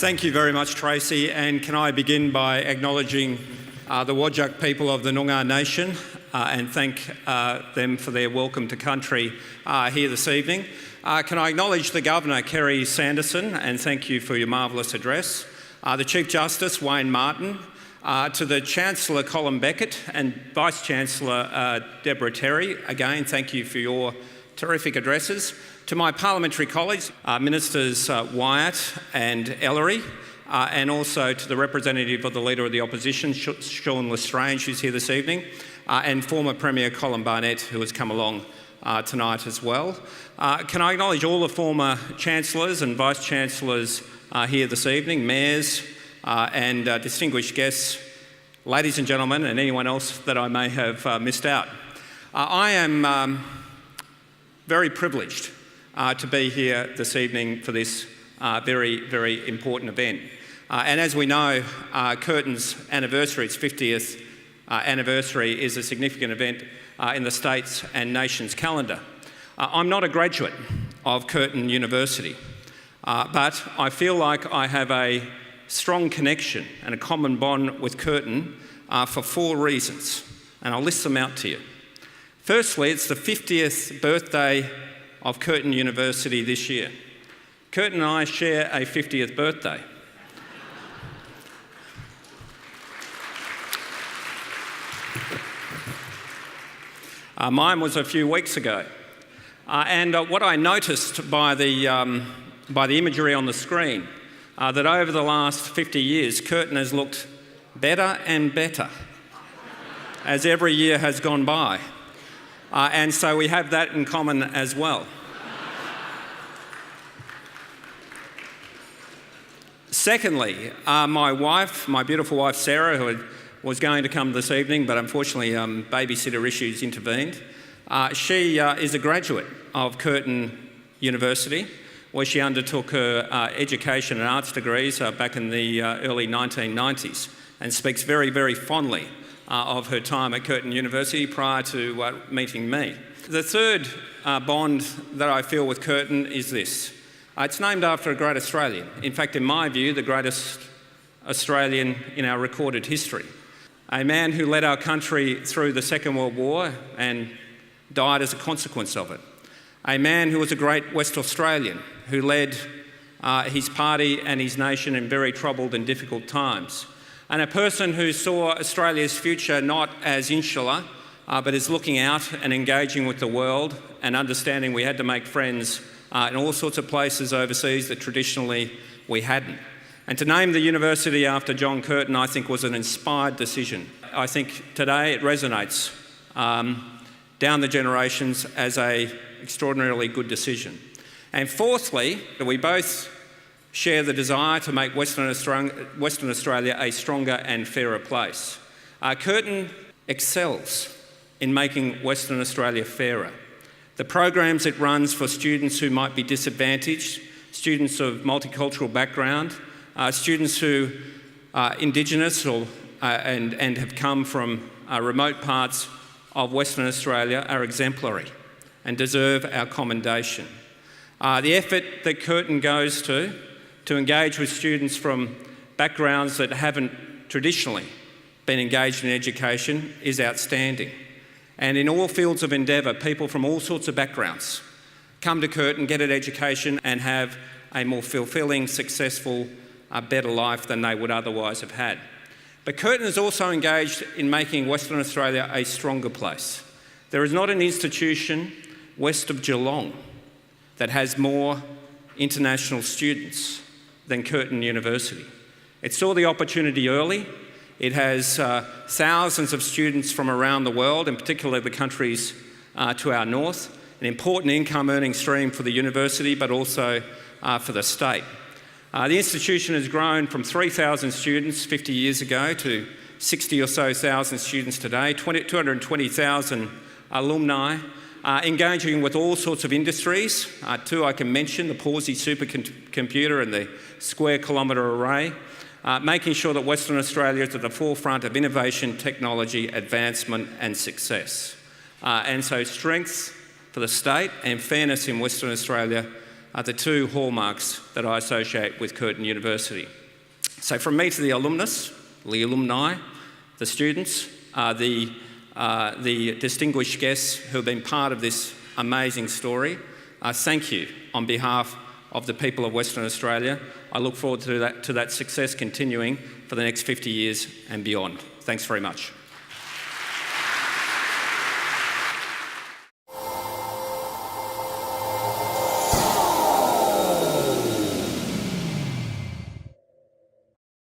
Thank you very much, Tracy, and can I begin by acknowledging the Whadjuk people of the Noongar Nation and thank them for their welcome to country here this evening. Can I acknowledge the Governor, Kerry Sanderson, and thank you for your marvellous address, the Chief Justice, Wayne Martin, to the Chancellor, Colin Beckett, and Vice-Chancellor, Deborah Terry. Again, thank you for your terrific addresses. To my parliamentary colleagues, Ministers Wyatt and Ellery, and also to the representative of the Leader of the Opposition, Sean Lestrange, who's here this evening, and former Premier Colin Barnett, who has come along tonight as well. Can I acknowledge all the former Chancellors and Vice-Chancellors here this evening, Mayors and distinguished guests, ladies and gentlemen, and anyone else that I may have missed out. I am very privileged to be here this evening for this very, very important event. And as we know, Curtin's anniversary, its 50th anniversary, is a significant event in the state's and nation's calendar. I'm not a graduate of Curtin University, but I feel like I have a strong connection and a common bond with Curtin for 4 reasons, and I'll list them out to you. Firstly, it's the 50th birthday of Curtin University this year. Curtin and I share a 50th birthday. Mine was a few weeks ago. And what I noticed by the imagery on the screen, that over the last 50 years, Curtin has looked better and better as every year has gone by. And so we have that in common as well. Secondly, my beautiful wife Sarah, who was going to come this evening, but unfortunately babysitter issues intervened. She is a graduate of Curtin University, where she undertook her education and arts degrees back in the early 1990s, and speaks very, very fondly of her time at Curtin University prior to meeting me. The third bond that I feel with Curtin is this. It's named after a great Australian. In fact, in my view, the greatest Australian in our recorded history. A man who led our country through the Second World War and died as a consequence of it. A man who was a great West Australian who led his party and his nation in very troubled and difficult times. And a person who saw Australia's future not as insular, but as looking out and engaging with the world and understanding we had to make friends in all sorts of places overseas that traditionally we hadn't. And to name the university after John Curtin, I think, was an inspired decision. I think today it resonates down the generations as an extraordinarily good decision. And fourthly, we both share the desire to make Western Australia a stronger and fairer place. Curtin excels in making Western Australia fairer. The programs it runs for students who might be disadvantaged, students of multicultural background, students who are Indigenous and have come from remote parts of Western Australia are exemplary and deserve our commendation. The effort that Curtin goes to engage with students from backgrounds that haven't traditionally been engaged in education is outstanding. And in all fields of endeavour, people from all sorts of backgrounds come to Curtin, get an education and have a more fulfilling, successful, better life than they would otherwise have had. But Curtin is also engaged in making Western Australia a stronger place. There is not an institution west of Geelong that has more international students than Curtin University. It saw the opportunity early. It has thousands of students from around the world, in particular the countries to our north, an important income earning stream for the university, but also for the state. The institution has grown from 3,000 students 50 years ago to 60 or so thousand students today, 220,000 alumni, engaging with all sorts of industries. 2 I can mention, the Pawsey supercomputer and the Square Kilometre Array, making sure that Western Australia is at the forefront of innovation, technology, advancement and success. And so strength for the state and fairness in Western Australia are the two hallmarks that I associate with Curtin University. So from me to the alumnus, the alumni, the students, the distinguished guests who have been part of this amazing story, thank you on behalf of the people of Western Australia. I look forward to that success continuing for the next 50 years and beyond. Thanks very much.